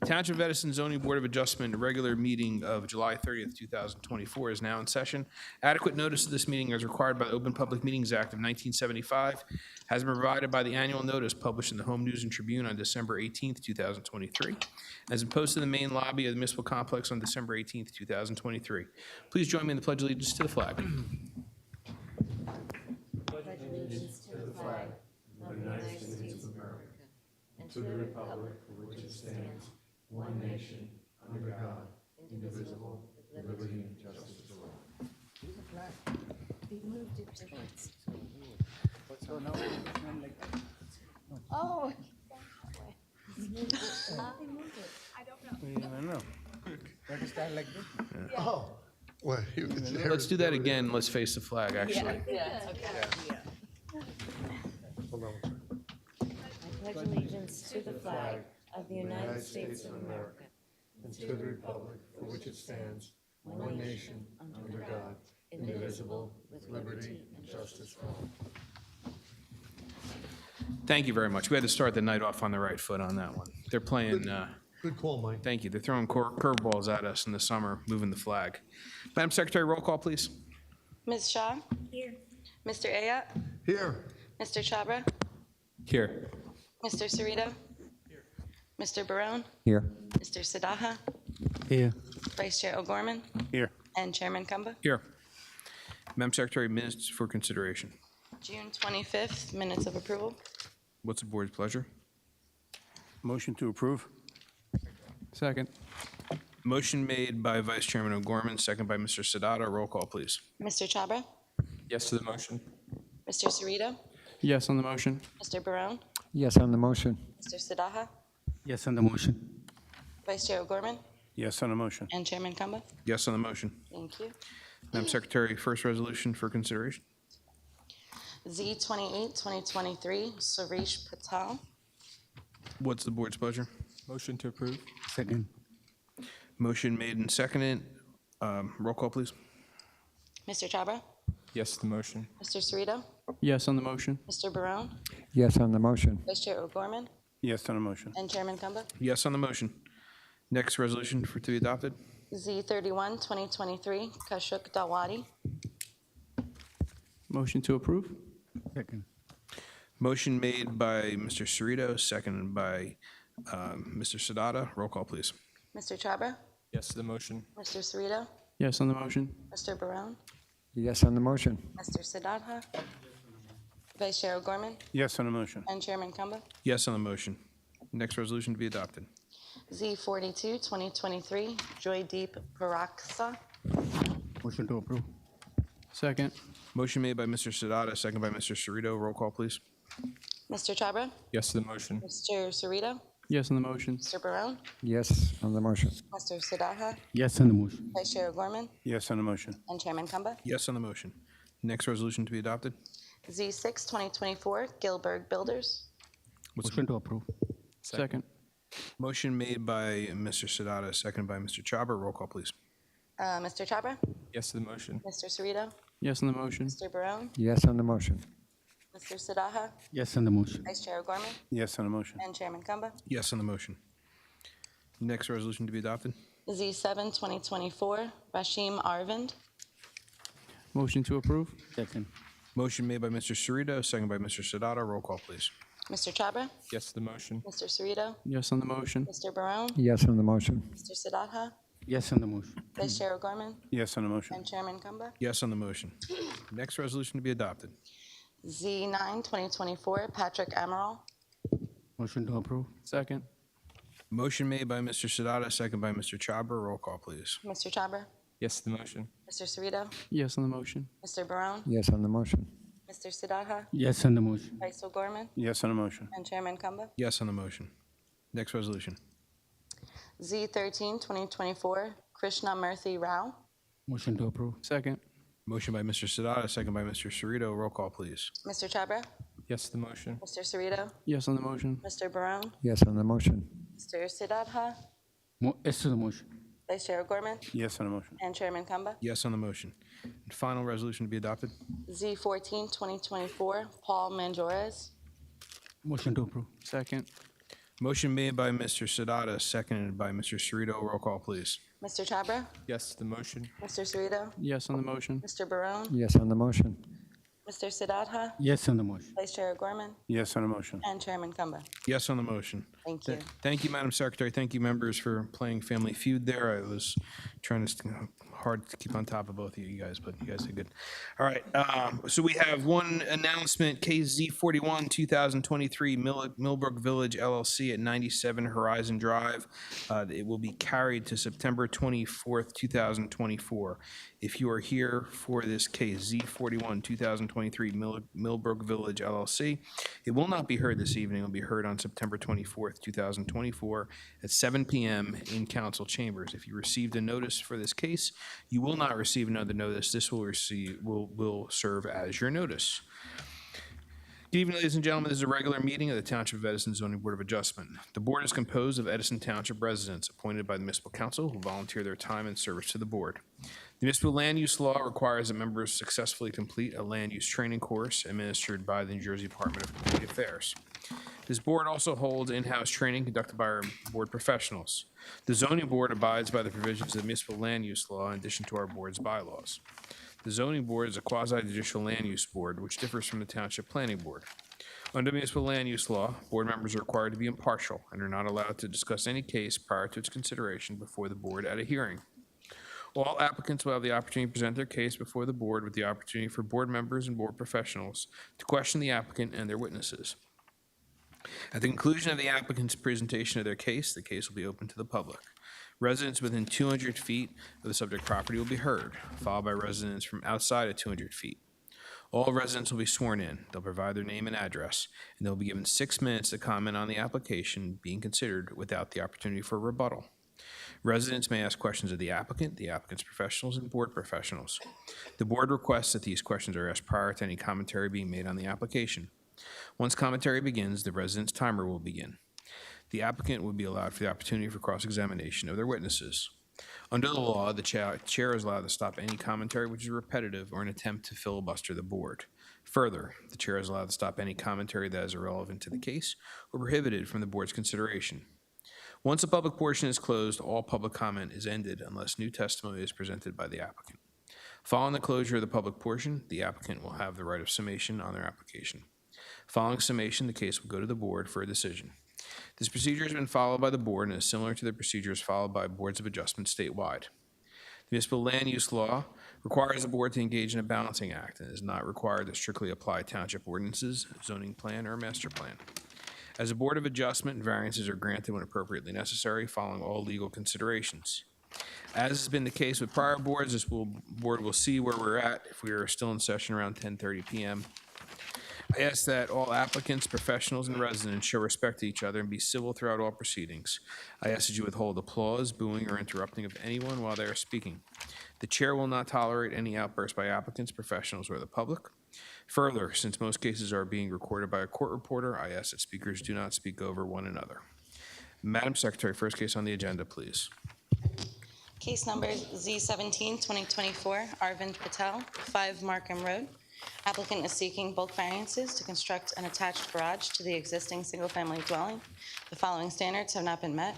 Township of Edison Zoning Board of Adjustment regular meeting of July 30th, 2024 is now in session. Adequate notice of this meeting as required by the Open Public Meetings Act of 1975 has been provided by the annual notice published in the Home News and Tribune on December 18th, 2023, has been posted in the main lobby of the municipal complex on December 18th, 2023. Please join me in the Pledge of Allegiance to the flag. Pledge allegiance to the flag of the United States of America and to the republic for which it stands, one nation, under God, indivisible, with liberty and justice for all. They moved it to this. So now it's not like that. Oh, they moved it. How they moved it? I don't know. I don't know. That is kind of like this. Oh, well, Let's do that again. Let's face the flag, actually. Yeah, okay. Hold on. I pledge allegiance to the flag of the United States of America And to the republic for which it stands, one nation, under God, indivisible, with liberty and justice for all. Thank you very much. We had to start the night off on the right foot on that one. They're playing, Good call, Mike. thank you, they're throwing curveballs at us in the summer, moving the flag. Madam Secretary, roll call, please. Ms. Shaw? Here. Mr. Ayat? Here. Mr. Chabra? Here. Mr. Cerrito? Here. Mr. Barone? Here. Mr. Sadaha? Here. Vice Chair O'Gorman? Here. And Chairman Kumba? Here. Madam Secretary, minutes for consideration. June 25th, minutes of approval. What's the board's pleasure? Motion to approve. Second. Motion made by Vice Chairman O'Gorman, second by Mr. Sadata. Roll call, please. Mr. Chabra? Yes to the motion. Mr. Cerrito? Yes on the motion. Mr. Barone? Yes on the motion. Mr. Sadaha? Yes on the motion. Vice Chair O'Gorman? Yes on the motion. And Chairman Kumba? Yes on the motion. Thank you. Madam Secretary, first resolution for consideration. Z28, 2023, Suresh Patel. What's the board's pleasure? Motion to approve. Second. Motion made and seconded. Roll call, please. Mr. Chabra? Yes to the motion. Mr. Cerrito? Yes on the motion. Mr. Barone? Yes on the motion. Vice Chair O'Gorman? Yes on the motion. And Chairman Kumba? Yes on the motion. Next resolution to be adopted. Z31, 2023, Kashuk Dawadi. Motion to approve. Second. Motion made by Mr. Cerrito, seconded by Mr. Sadata. Roll call, please. Mr. Chabra? Yes to the motion. Mr. Cerrito? Yes on the motion. Mr. Barone? Yes on the motion. Mr. Siddhartha? Vice Chair O'Gorman? Yes on the motion. And Chairman Kumba? Yes on the motion. Next resolution to be adopted. Z42, 2023, Joydeep Paraksa. Motion to approve. Second. Motion made by Mr. Sadata, seconded by Mr. Cerrito. Roll call, please. Mr. Chabra? Yes to the motion. Mr. Cerrito? Yes on the motion. Mr. Barone? Yes on the motion. Mr. Siddhartha? Yes on the motion. Vice Chair O'Gorman? Yes on the motion. And Chairman Kumba? Yes on the motion. Next resolution to be adopted. Z6, 2024, Gilberg Builders. Motion to approve. Second. Motion made by Mr. Sadata, seconded by Mr. Chhabra. Roll call, please. Mr. Chabra? Yes to the motion. Mr. Cerrito? Yes on the motion. Mr. Barone? Yes on the motion. Mr. Siddhartha? Yes on the motion. Vice Chair O'Gorman? Yes on the motion. And Chairman Kumba? Yes on the motion. Next resolution to be adopted. Z7, 2024, Rashim Arvind. Motion to approve. Second. Motion made by Mr. Cerrito, seconded by Mr. Sadata. Roll call, please. Mr. Chabra? Yes to the motion. Mr. Cerrito? Yes on the motion. Mr. Barone? Yes on the motion. Mr. Siddhartha? Yes on the motion. Vice Chair O'Gorman? Yes on the motion. And Chairman Kumba? Yes on the motion. Next resolution to be adopted. Z9, 2024, Patrick Amaral. Motion to approve. Second. Motion made by Mr. Sadata, seconded by Mr. Chhabra. Roll call, please. Mr. Chabra? Yes to the motion. Mr. Cerrito? Yes on the motion. Mr. Barone? Yes on the motion. Mr. Siddhartha? Yes on the motion. Vice O'Gorman? Yes on the motion. And Chairman Kumba? Yes on the motion. Next resolution. Z13, 2024, Krishna Murthy Rao. Motion to approve. Second. Motion by Mr. Sadata, seconded by Mr. Cerrito. Roll call, please. Mr. Chabra? Yes to the motion. Mr. Cerrito? Yes on the motion. Mr. Barone? Yes on the motion. Mr. Siddhartha? Yes on the motion. Vice Chair O'Gorman? Yes on the motion. And Chairman Kumba? Yes on the motion. And final resolution to be adopted. Z14, 2024, Paul Manjores. Motion to approve. Second. Motion made by Mr. Sadata, seconded by Mr. Cerrito. Roll call, please. Mr. Chabra? Yes to the motion. Mr. Cerrito? Yes on the motion. Mr. Barone? Yes on the motion. Mr. Siddhartha? Yes on the motion. Vice Chair O'Gorman? Yes on the motion. And Chairman Kumba. Yes on the motion. Thank you. Thank you, Madam Secretary. Thank you, members, for playing Family Feud there. I was trying to, hard to keep on top of both of you guys, but you guys did good. All right, so we have one announcement, KZ 41, 2023, Millbrook Village LLC at 97 Horizon Drive. It will be carried to September 24th, 2024. If you are here for this KZ 41, 2023, Millbrook Village LLC, it will not be heard this evening. It will be heard on September 24th, 2024 at 7 p.m. in council chambers. If you received a notice for this case, you will not receive another notice. This will serve as your notice. Good evening, ladies and gentlemen. This is a regular meeting of the Township of Edison Zoning Board of Adjustment. The board is composed of Edison Township residents appointed by the municipal council who volunteer their time and service to the board. The municipal land use law requires that members successfully complete a land use training course administered by the New Jersey Department of Community Affairs. This board also holds in-house training conducted by our board professionals. The zoning board abides by the provisions of the municipal land use law in addition to our board's bylaws. The zoning board is a quasi-judicial land use board, which differs from the township planning board. Under municipal land use law, board members are required to be impartial and are not allowed to discuss any case prior to its consideration before the board at a hearing. All applicants will have the opportunity to present their case before the board with the opportunity for board members and board professionals to question the applicant and their witnesses. At the conclusion of the applicant's presentation of their case, the case will be open to the public. Residents within 200 feet of the subject property will be heard, followed by residents from outside of 200 feet. All residents will be sworn in. They'll provide their name and address, and they'll be given 6 minutes to comment on the application being considered without the opportunity for rebuttal. Residents may ask questions of the applicant's professionals, and board professionals. The board requests that these questions are asked prior to any commentary being made on the application. Once commentary begins, the resident's timer will begin. The applicant will be allowed for the opportunity for cross-examination of their witnesses. Under the law, the chair is allowed to stop any commentary which is repetitive or an attempt to filibuster the board. Further, the chair is allowed to stop any commentary that is irrelevant to the case or prohibited from the board's consideration. Once the public portion is closed, all public comment is ended unless new testimony is presented by the applicant. Following the closure of the public portion, the applicant will have the right of summation on their application. Following summation, the case will go to the board for a decision. This procedure has been followed by the board and is similar to the procedures followed by boards of adjustment statewide. The municipal land use law requires the board to engage in a balancing act and is not required to strictly apply township ordinances, zoning plan, or master plan. As a board of adjustment, variances are granted when appropriately necessary, following all legal considerations. As has been the case with prior boards, this board will see where we're at if we are still in session around 10:30 p.m. I ask that all applicants, professionals, and residents show respect to each other and be civil throughout all proceedings. I ask that you withhold applause, booing, or interrupting of anyone while they are speaking. The chair will not tolerate any outbursts by applicants, professionals, or the public. Further, since most cases are being recorded by a court reporter, I ask that speakers do not speak over one another. Madam Secretary, first case on the agenda, please. Case number Z17, 2024, Arvind Patel, 5 Markham Road. Applicant is seeking bulk variances to construct an attached garage to the existing single-family dwelling. The following standards have not been met.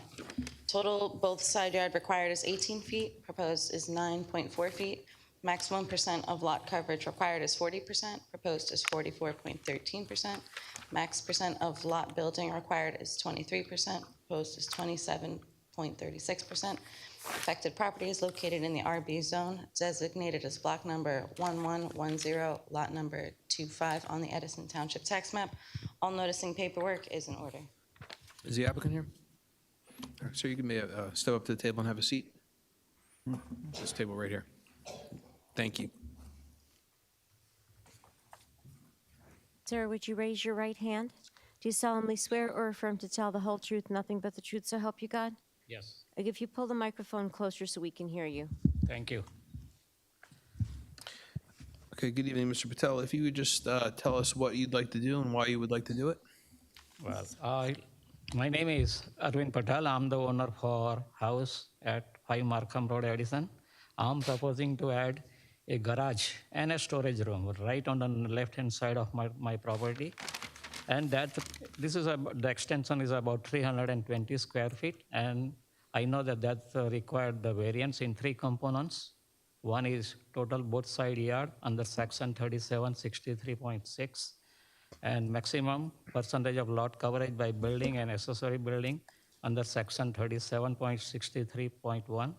Total both side yard required is 18 feet, proposed is 9.4 feet. Maximum percent of lot coverage required is 40%, proposed is 44.13%. Max percent of lot building required is 23%, proposed is 27.36%. Affected property is located in the RB zone, designated as block number 1110, lot number 25 on the Edison Township tax map. All noticing paperwork is in order. Is the applicant here? All right, sir, you can step up to the table and have a seat. This table right here. Thank you. Sir, would you raise your right hand? Do you solemnly swear or affirm to tell the whole truth, nothing but the truth, so help you God? Yes, If you pull the microphone closer so we can hear you. thank you. Okay, good evening, Mr. Patel. If you would just tell us what you'd like to do and why you would like to do it. Well, my name is Arvind Patel. I'm the owner for house at 5 Markham Road, Edison. I'm proposing to add a garage and a storage room right on the left-hand side of my property. And this is the extension is about 320 square feet, and I know that required the variance in 3 components. One is total both side yard under section 3763.6, and maximum percentage of lot coverage by building and accessory building under section 37.63.1.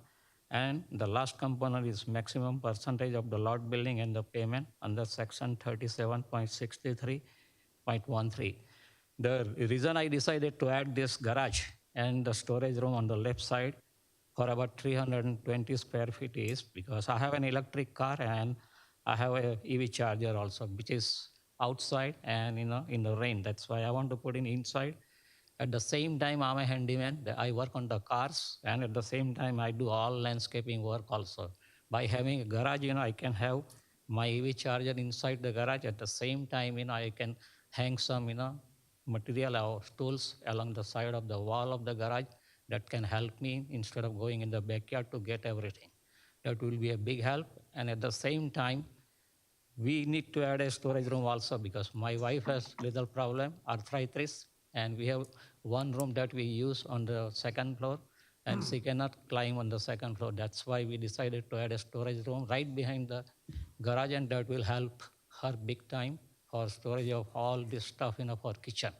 And the last component is maximum percentage of the lot building and the payment under section 37.63.13. The reason I decided to add this garage and the storage room on the left side for about 320 square feet is because I have an electric car and I have a EV charger also, which is outside and in the rain. That's why I want to put in inside. At the same time, I'm a handyman. I work on the cars, and at the same time, I do all landscaping work also. By having a garage, I can have my EV charger inside the garage. At the same time, I can hang some, material or tools along the side of the wall of the garage that can help me instead of going in the backyard to get everything. That will be a big help. And at the same time, we need to add a storage room also because my wife has little problem, arthritis, and we have one room that we use on the second floor, and she cannot climb on the second floor. That's why we decided to add a storage room right behind the garage, and that will help her big time for storage of all this stuff, for kitchen.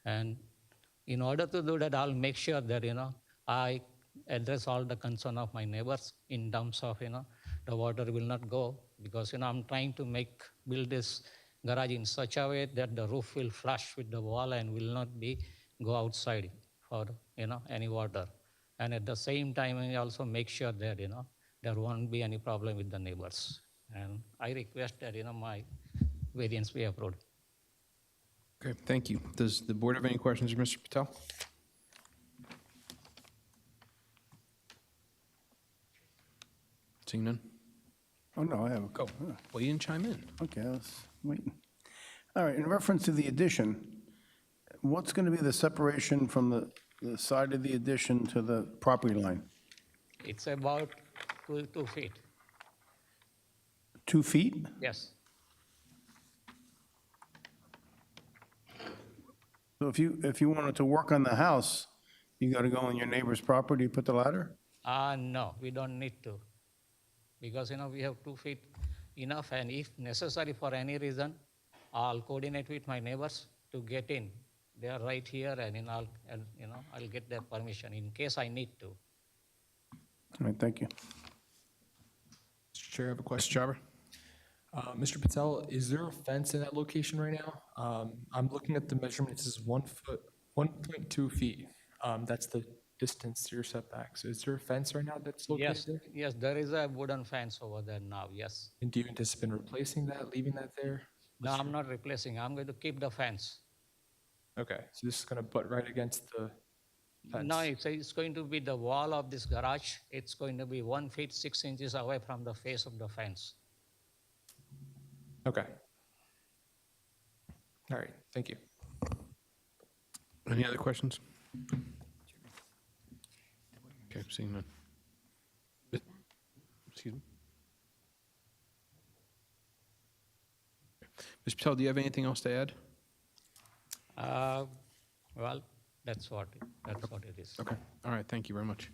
And in order to do that, I'll make sure that, I address all the concern of my neighbors in terms of, the water will not go because, I'm trying to build this garage in such a way that the roof will flush with the wall and will not go outside for, any water. And at the same time, I also make sure that, there won't be any problem with the neighbors. And I request that, my variance be approved. Okay, thank you. Does the board have any questions of Mr. Patel? Seeing none? Oh, no, I have a Go. Well, you didn't chime in. Okay, let's wait. All right, in reference to the addition, what's going to be the separation from the side of the addition to the property line? It's about 2 feet. 2 feet? Yes. So if you wanted to work on the house, you got to go on your neighbor's property, put the ladder? No, we don't need to. Because, we have 2 feet enough, and if necessary for any reason, I'll coordinate with my neighbors to get in. They are right here, and I'll get their permission in case I need to. All right, thank you. Mr. Chair, I have a Mr. question. Chhabra? Mr. Patel, is there a fence in that location right now? I'm looking at the measurement, it says 1.2 feet. That's the distance to your setbacks. Is there a fence right now that's located Yes, there? yes, there is a wooden fence over there now, yes. And do you anticipate replacing that, leaving that there? No, I'm not replacing. I'm going to keep the fence. Okay, so this is going to butt right against the fence? No, it's going to be the wall of this garage. It's going to be 1 feet 6 inches away from the face of the fence. Okay. All right, thank you. Any other questions? Okay, seeing none. Excuse me. Mr. Patel, do you have anything else to add? Well, that's what it is. Okay, all right, thank you very much.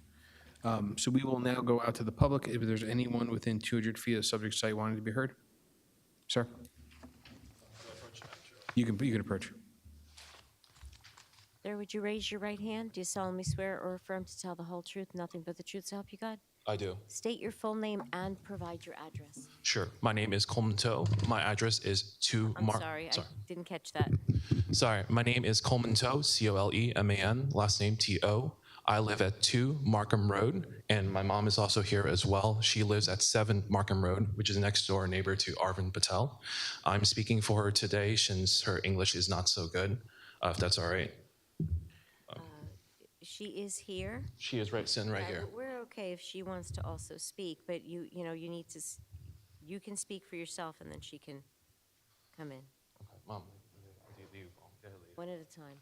So we will now go out to the public. If there's anyone within 200 feet of the subject site wanting to be heard? Sir? You can approach. Sir, would you raise your right hand? Do you solemnly swear or affirm to tell the whole truth, nothing but the truth, so help you God? I do. State your full name and provide your address. Sure. My name is Coleman Toe. My address is 2 I'm sorry, I didn't catch that. Sorry. My name is Coleman Toe, Coleman, last name T-O. I live at 2 Markham Road, and my mom is also here as well. She lives at 7 Markham Road, which is next door neighbor to Arvind Patel. I'm speaking for her today since her English is not so good, if that's all right. She is here. She is sitting right here. We're okay if she wants to also speak, but you need to, you can speak for yourself and then she can come in. Okay, Mom. One at a time.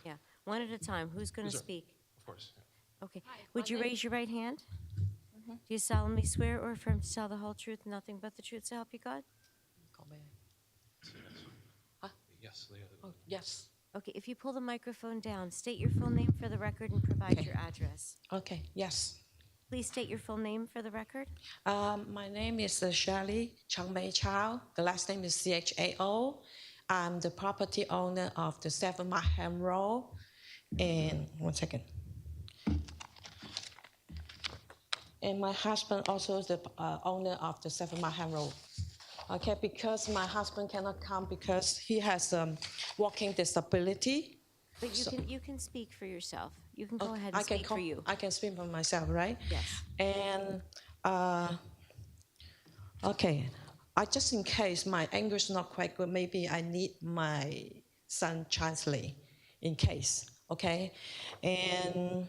Yeah, one at a time. Who's going to Sure. speak? Of course. Okay. Would you raise your right hand? Do you solemnly swear or affirm to tell the whole truth, nothing but the truth, so help you God? Yes, Oh, yes. Okay, if you pull the microphone down, state your full name for the record and provide Okay. your address. Okay, yes. Please state your full name for the record. My name is Shirley Changmei Chao. The last name is Chao. I'm the property owner of the 7 Markham Road. And one second. And my husband also is the owner of the 7 Markham Road. Okay, because my husband cannot come because he has walking disability. But you can speak for yourself. You can go ahead I and can speak for you. I can speak for myself, right? Yes. And okay, just in case my English not quite good, maybe I need my son translate in case. Okay, and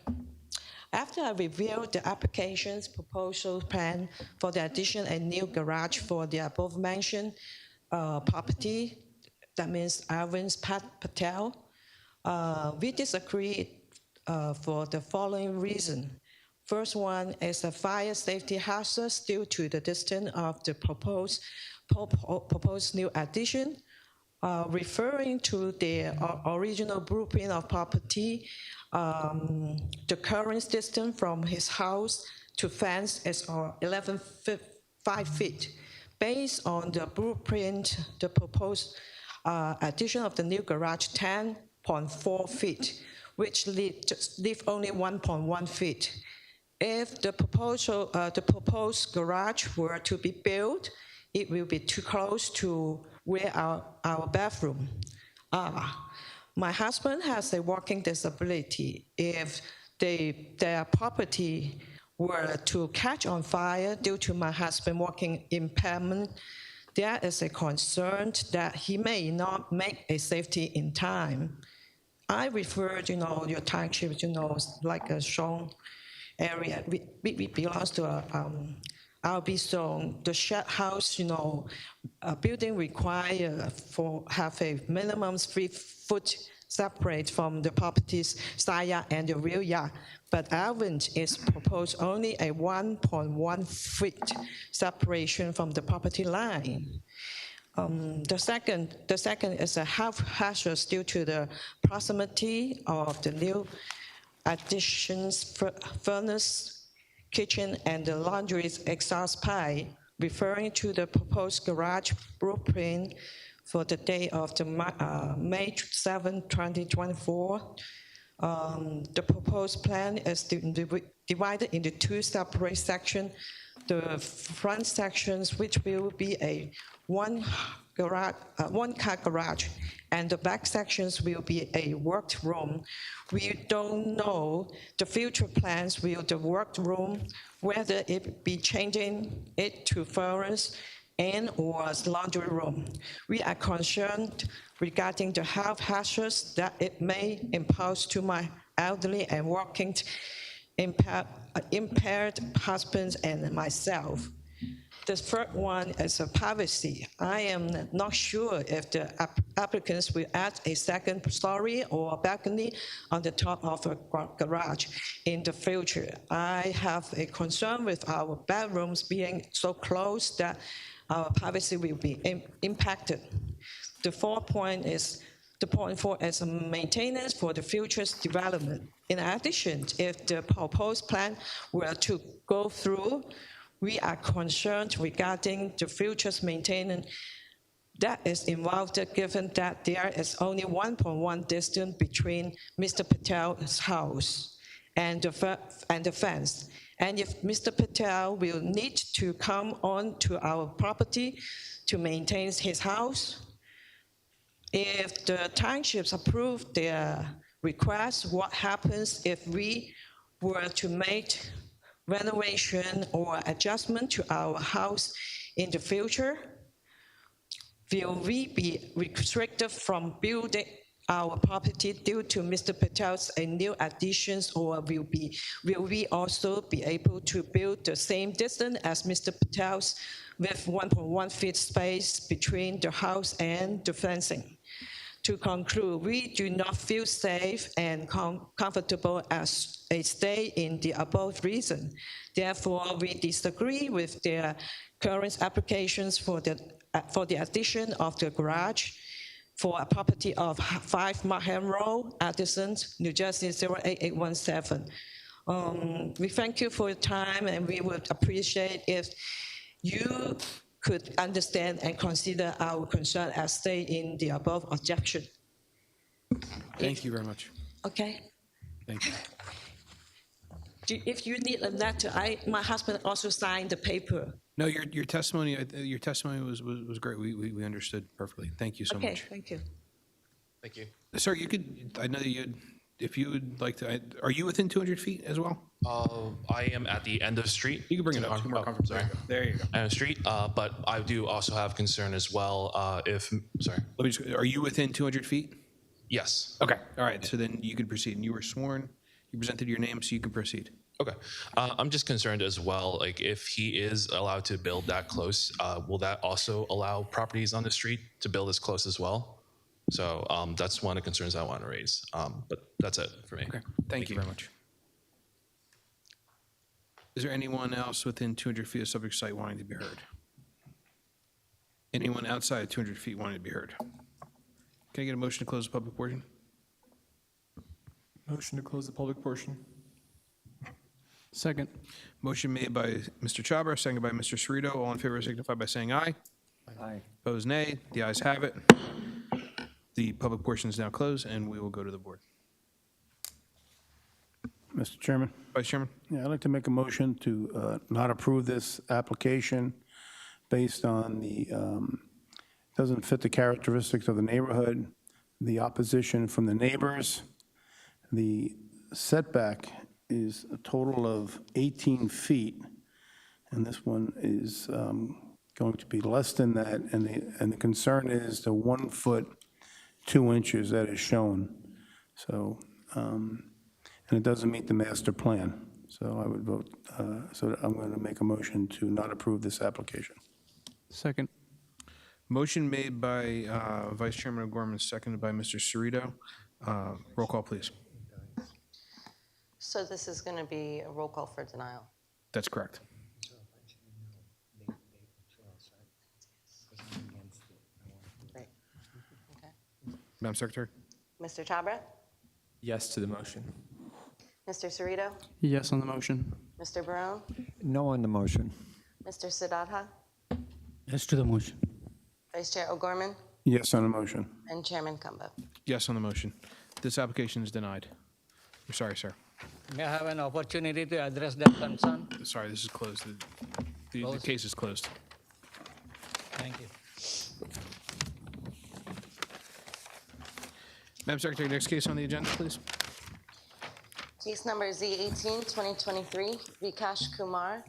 after I reviewed the application's proposal plan for the addition a new garage for the above mentioned property, that means Arvind Patel, we disagreed for the following reason. First one is a fire safety hazard due to the distance of the proposed new addition. Referring to the original blueprint of property, the current distance from his house to fence is 11.5 feet. Based on the blueprint, the proposed addition of the new garage 10.4 feet, which leave only 1.1 feet. If the proposed garage were to be built, it will be too close to where our bathroom are. My husband has a walking disability. If their property were to catch on fire due to my husband walking impairment, there is a concern that he may not make a safety in time. I refer, your township, like a strong area. We belongs to RB zone. The shed house, a building require for have a minimum 3 foot separate from the property's side yard and the rear yard. But Arvind is proposed only a 1.1 feet separation from the property line. The second is a health hazard due to the proximity of the new additions furnace, kitchen, and the laundry exhaust pipe, referring to the proposed garage blueprint for the day of the May 7, 2024. The proposed plan is divided into 2 separate sections. The front sections, which will be a one-car garage, and the back sections will be a workroom. We don't know the future plans will the workroom, whether it be changing it to furnace and or laundry room. We are concerned regarding the health hazards that it may impose to my elderly and walking impaired husband and myself. The third one is privacy. I am not sure if the applicants will add a second story or balcony on the top of a garage in the future. I have a concern with our bedrooms being so close that our privacy will be impacted. The point 4 is maintenance for the future's development. In addition, if the proposed plan were to go through, we are concerned regarding the future's maintenance that is involved, given that there is only 1.1 distance between Mr. Patel's house and the fence. And if Mr. Patel will need to come on to our property to maintain his house, if the townships approve their request, what happens if we were to make renovation or adjustment to our house in the future? Will we be restricted from building our property due to Mr. Patel's new additions, or will we also be able to build the same distance as Mr. Patel's with 1.1 feet space between the house and the fencing? To conclude, we do not feel safe and comfortable as a stay in the above reason. Therefore, we disagree with their current applications for the addition of the garage. for a property of 5 Markham Road, Edison, New Jersey 08817. We thank you for your time, and we would appreciate if you could understand and consider our concern as stated in the above objection. Thank you very much. Okay? Thank you. If you need a letter, my husband also signed the paper. No, your testimony was great. We understood perfectly. Thank you so Okay, much. thank you. Thank you. Sir, you could, I know you, if you would like to, are you within 200 feet as well? I am at the end of street. You can bring it up. More comfortable. Sorry. There you go. End of street, but I do also have concern as well. Sorry. Let me just, are you within 200 feet? Yes. Okay. All right. So then you could proceed. And you were sworn. You presented your name, so you can proceed. Okay. I'm just concerned as well, like if he is allowed to build that close, will that also allow properties on the street to build as close as well? So that's one of the concerns I want to raise. But that's it for me. Okay. Thank you very much. Is there anyone else within 200 feet of subject site wanting to be heard? Anyone outside 200 feet wanting to be heard? Can I get a motion to close the public portion? Motion to close the public portion. Second. Motion made by Mr. Chabra, seconded by Mr. Cerrito. All in favor signify by saying aye. Aye. Opposed, nay. The ayes have it. The public portion is now closed, and we will go to the board. Mr. Chairman? Vice Chairman? Yeah, I'd like to make a motion to not approve this application based on the, doesn't fit the characteristics of the neighborhood, the opposition from the neighbors. The setback is a total of 18 feet, and this one is going to be less than that, and the concern is the 1 foot 2 inches that is shown. So, and it doesn't meet the master plan. So I would vote, so I'm going to make a motion to not approve this application. Second. Motion made by Vice Chairman O'Gorman, seconded by Mr. Cerrito. Roll call, please. So this is going to be a roll call for denial. That's correct. Right. Okay. Madam Secretary? Mr. Chabra? Yes to the motion. Mr. Cerrito? Yes on the motion. Mr. Barone? No on the motion. Mr. Siddhartha? Yes to the motion. Vice Chair O'Gorman? Yes on the motion. And Chairman Kumba. Yes on the motion. This application is denied. I'm sorry, sir. May I have an opportunity to address that concern? Sorry, this is closed. The case is closed. Thank you. Madam Secretary, next case on the agenda, please. Case number Z18, 2023, Vikash Kumar,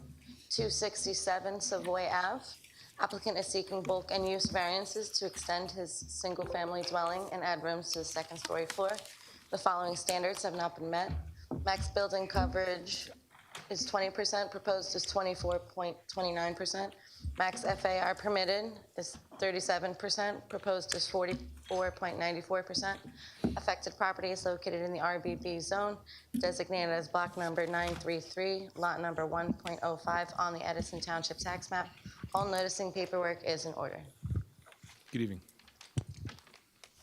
267 Savoy Ave. Applicant is seeking bulk and use variances to extend his single-family dwelling and add rooms to the second-story floor. The following standards have not been met. Max building coverage is 20%, proposed is 24.29%. Max FAR permitted is 37%, proposed is 44.94%. Affected property is located in the RBB zone, designated as block number 933, lot number 1.05 on the Edison Township tax map. All noticing paperwork is in order. Good evening.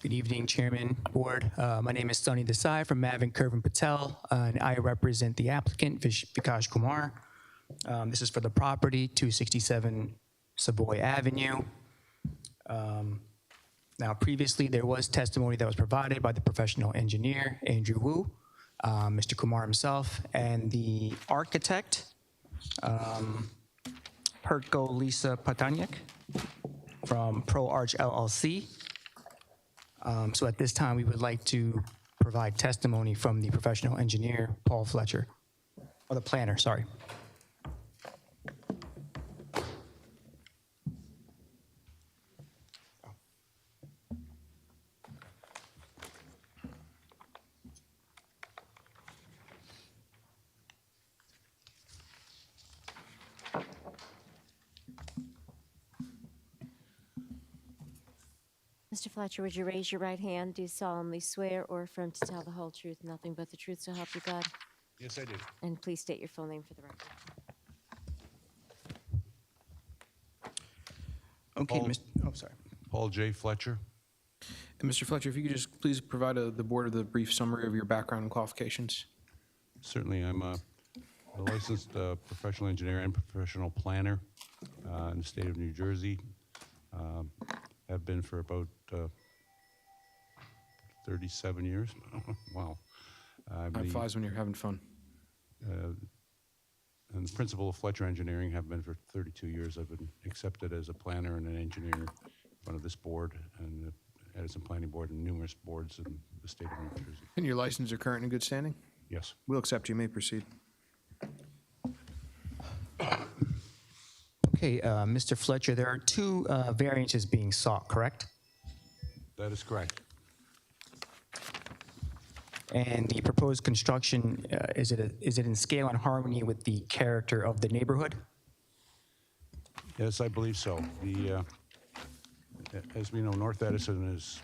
Good evening, Chairman, Board. My name is Sunny Desai from Mav & Kirvan Patel, and I represent the applicant, Vikash Kumar. This is for the property, 267 Savoy Avenue. Now, previously, there was testimony that was provided by the professional engineer, Andrew Wu, Mr. Kumar himself, and the architect, Perko Lisa Pataniak from Pro Arch LLC. So at this time, we would like to provide testimony from the professional engineer, Paul Fletcher, or the planner, sorry. Mr. Fletcher, would you raise your right hand? Do you solemnly swear or affirm to tell the whole truth, nothing but the truth, so help you God? Yes, I do. And please state your full name for the record. Okay, Paul- oh, sorry. Paul J. Fletcher. And Mr. Fletcher, if you could just please provide the board with a brief summary of your background and qualifications. Certainly, I'm a licensed professional engineer and professional planner in the state of New Jersey. Have been for about 37 years. Wow. Time flies when you're having fun. And the principal of Fletcher Engineering, have been for 32 years. I've been accepted as a planner and an engineer in front of this board and the Edison Planning Board and numerous boards in the state of New Jersey. And your licenses are current and in good standing? Yes. We'll accept you. You may proceed. Okay, Mr. Fletcher, there are two variances being sought, correct? That is correct. And the proposed construction, is it in scale and harmony with the character of the neighborhood? Yes, I believe so. As we know, North Edison is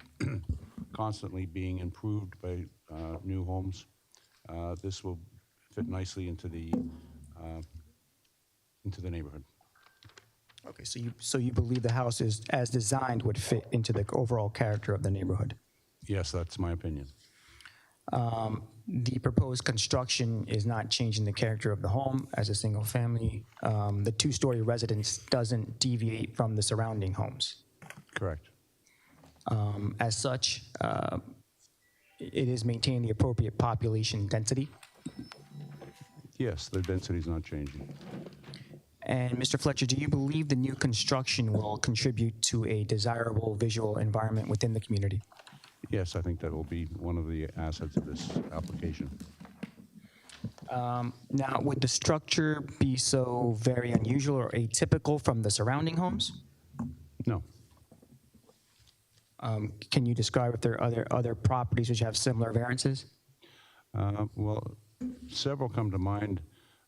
constantly being improved by new homes. This will fit nicely into the neighborhood. Okay, so you believe the house is, as designed, would fit into the overall character of the neighborhood? Yes, that's my opinion. The proposed construction is not changing the character of the home as a single family. The two-story residence doesn't deviate from the surrounding homes. Correct. As such, it is maintaining the appropriate population density. Yes, the density is not changing. And Mr. Fletcher, do you believe the new construction will contribute to a desirable visual environment within the community? Yes, I think that will be one of the assets of this application. Now, would the structure be so very unusual or atypical from the surrounding homes? No. Can you describe if there are other properties which have similar variances? Well, several come to mind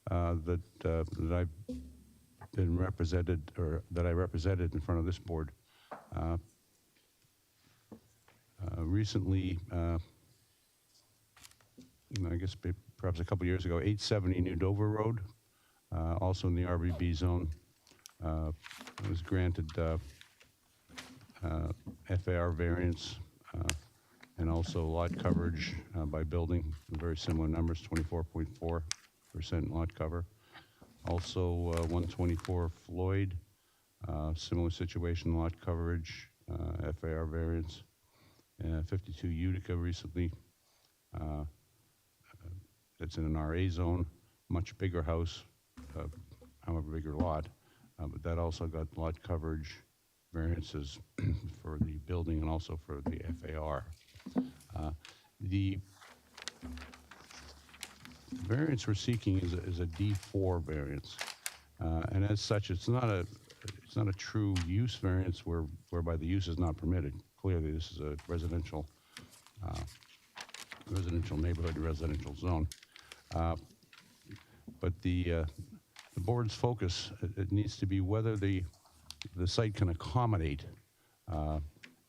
that I've been represented, or that I represented in front of this board. Recently, I guess perhaps a couple years ago, 870 New Dover Road, also in the RBB zone, was granted FAR variance and also lot coverage by building, very similar numbers, 24.4% lot cover. Also 124 Floyd, similar situation, lot coverage, FAR variance. 52 Utica recently, that's in an RA zone, much bigger house, however bigger lot, but that also got lot coverage variances for the building and also for the FAR. The variance we're seeking is a D4 variance, and as such, it's not a true use variance whereby the use is not permitted. Clearly, this is a residential neighborhood, residential zone. But the board's focus, it needs to be whether the site can accommodate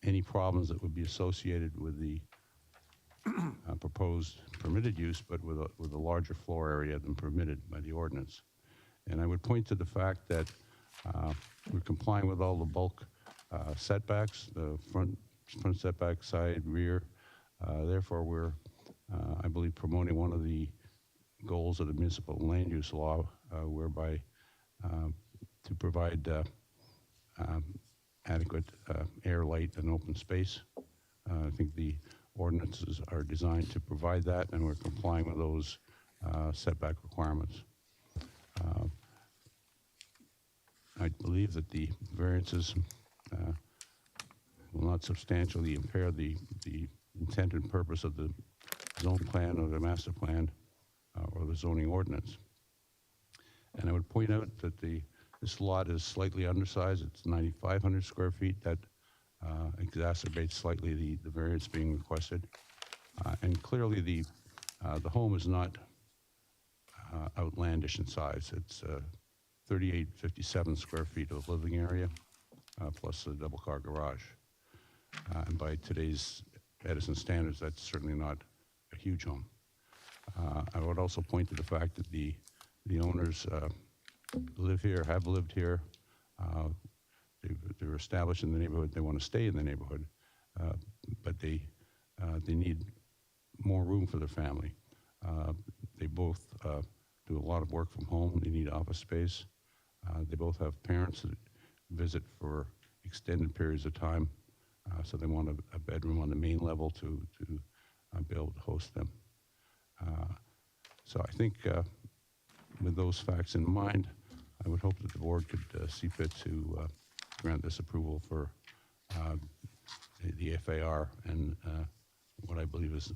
any problems that would be associated with the proposed permitted use, but with a larger floor area than permitted by the ordinance. And I would point to the fact that we're complying with all the bulk setbacks, the front setback, side, rear. Therefore, we're, I believe, promoting one of the goals of the municipal land use law, whereby to provide adequate air, light, and open space. I think the ordinances are designed to provide that, and we're complying with those setback requirements. I believe that the variances will not substantially impair the intent and purpose of the zone plan or the master plan or the zoning ordinance. And I would point out that this lot is slightly undersized. It's 9,500 square feet. That exacerbates slightly the variance being requested. And clearly the home is not outlandish in size. It's 3,857 square feet of living area, plus a double car garage. And by today's Edison standards, that's certainly not a huge home. I would also point to the fact that the owners live here, have lived here. They're established in the neighborhood. They want to stay in the neighborhood. but they need more room for their family. They both do a lot of work from home. They need office space. They both have parents that visit for extended periods of time, so they want a bedroom on the main level to be able to host them. So I think with those facts in mind, I would hope that the board could see fit to grant this approval for the FAR and what I believe is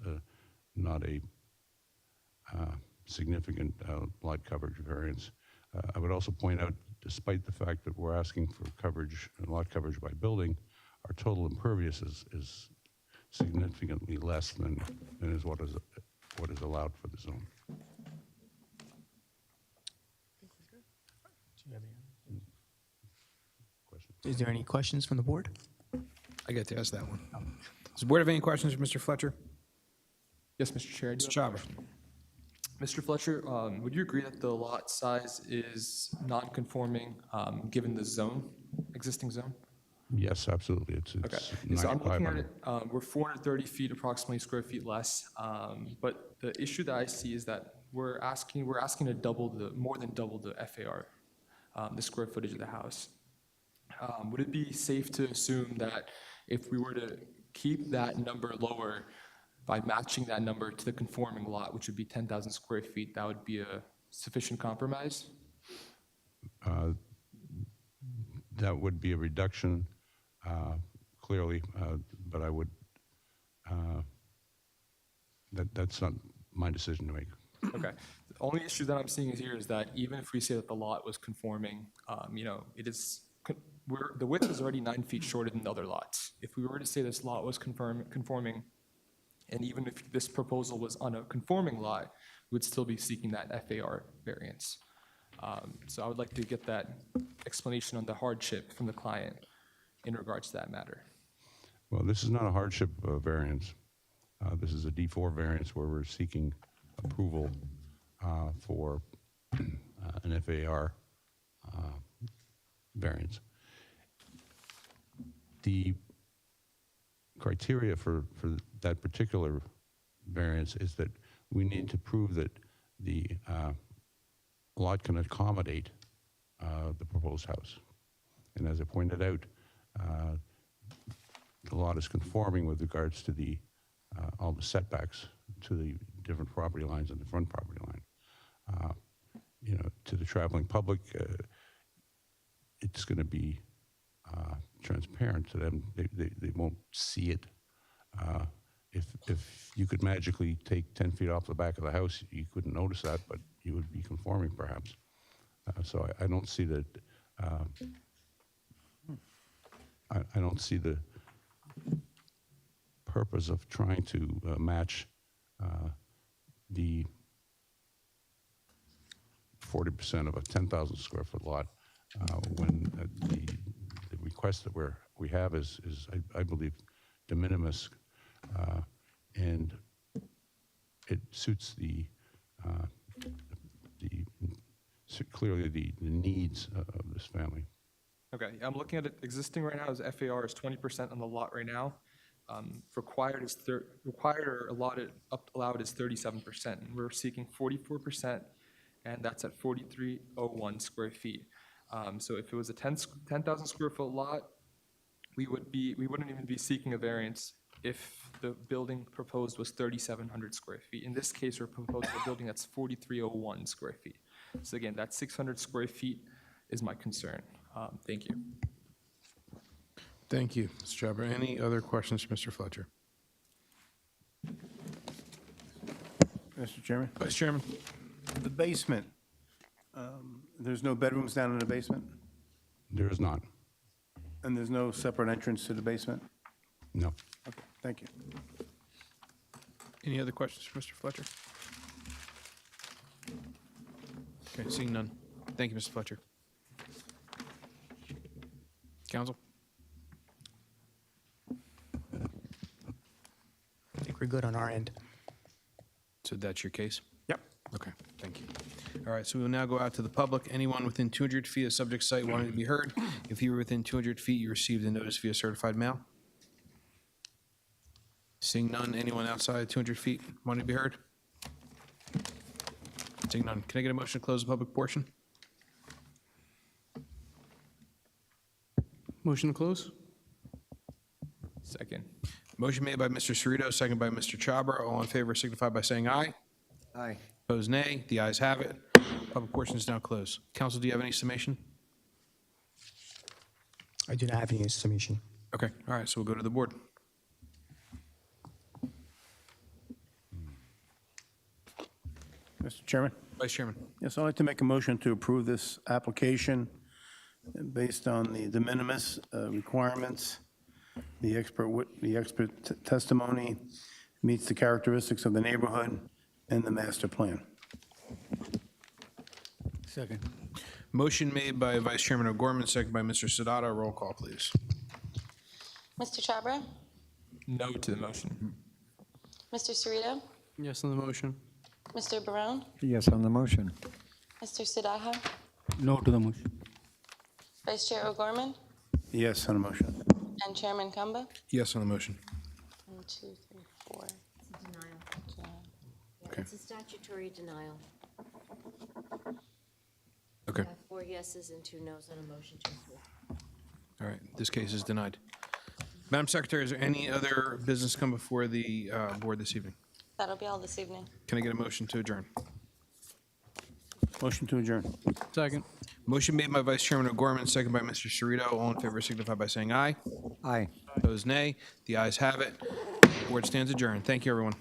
not a significant lot coverage variance. I would also point out, despite the fact that we're asking for coverage, lot coverage by building, our total impervious is significantly less than is what is allowed for the zone. Is there any questions from the board? I get to ask that one. Does the board have any questions for Mr. Fletcher? Yes, Mr. Chair. I do Mr. have a Chhabra? question. Mr. Fletcher, would you agree that the lot size is non-conforming given the zone, existing zone? Yes, absolutely. It's Okay, so I'm looking at 9,500. it, we're 430 feet, approximately square feet less. But the issue that I see is that we're asking to more than double the FAR, the square footage of the house. Would it be safe to assume that if we were to keep that number lower by matching that number to the conforming lot, which would be 10,000 square feet, that would be a sufficient compromise? That would be a reduction, clearly, but I would, that's not my decision to make. Okay. The only issue that I'm seeing here is that even if we say that the lot was conforming, it is, the width is already 9 feet shorter than the other lots. If we were to say this lot was conforming, and even if this proposal was on a conforming lot, we would still be seeking that FAR variance. So I would like to get that explanation on the hardship from the client in regards to that matter. Well, this is not a hardship variance. This is a D4 variance where we're seeking approval for an FAR variance. The criteria for that particular variance is that we need to prove that the lot can accommodate the proposed house. And as I pointed out, the lot is conforming with regards to the all the setbacks to the different property lines and the front property line. To the traveling public, it's going to be transparent to them. They won't see it. If you could magically take 10 feet off the back of the house, you couldn't notice that, but you would be conforming perhaps. So I don't see that. I don't see the purpose of trying to match the 40% of a 10,000 square foot lot when the request that we have is I believe de minimis, and it suits clearly the needs of this family. Okay, I'm looking at it, existing right now is FAR is 20% on the lot right now. Required or allowed is 37%. And we're seeking 44%, and that's at 4,301 square feet. So if it was a 10,000 square foot lot, we wouldn't even be seeking a variance if the building proposed was 3,700 square feet. In this case, we're proposing a building that's 4,301 square feet. So again, that 600 square feet is my concern. Thank you. Thank you, Mr. Chhabra. Any other questions for Mr. Fletcher? Mr. Chairman? Vice Chairman? The basement, there's no bedrooms down in the basement? There is not. And there's no separate entrance to the basement? No. Okay, thank you. Any other questions for Mr. Fletcher? Okay, seeing none. Thank you, Mr. Fletcher. Counsel? I think we're good on our end. So that's your case? Yep. Okay, thank you. All right, so we will now go out to the public. Anyone within 200 feet of subject site wanting to be heard? If you were within 200 feet, you received a notice via certified mail. Seeing none, anyone outside 200 feet want to be heard? Seeing none, can I get a motion to close the public portion? Motion to close? Second. Motion made by Mr. Cerrito, second by Mr. Chabra. All in favor signify by saying aye. Aye. Opposed, nay. The ayes have it. Public portion is now closed. Council, do you have any summation? I do not have any submission. Okay, all right, so we'll go to the board. Mr. Chairman? Vice Chairman. Yes, I'd like to make a motion to approve this application based on the de minimis requirements. The expert testimony meets the characteristics of the neighborhood and the master plan. Second. Motion made by Vice Chairman O'Gorman, second by Mr. Sadata. Roll call, please. Mr. Chabra? No to the motion. Mr. Cerrito? Yes on the motion. Mr. Barone? Yes on the motion. Mr. Sidaha? No to the motion. Vice Chair O'Gorman? Yes on the motion. And Chairman Kamba? Yes on the motion. 1, 2, 3, 4. It's a denial. Yeah, Okay. it's a statutory denial. Okay, I have 4 yeses and 2 nos on a motion to approve. all right, this case is denied. Madam Secretary, is there any other business come before the board this evening? That'll be all this evening. Can I get a motion to adjourn? Motion to adjourn. Second. Motion made by Vice Chairman O'Gorman, second by Mr. Cerrito. All in favor signify by saying aye. Aye. Opposed, nay. The ayes have it. Board stands adjourned. Thank you, everyone.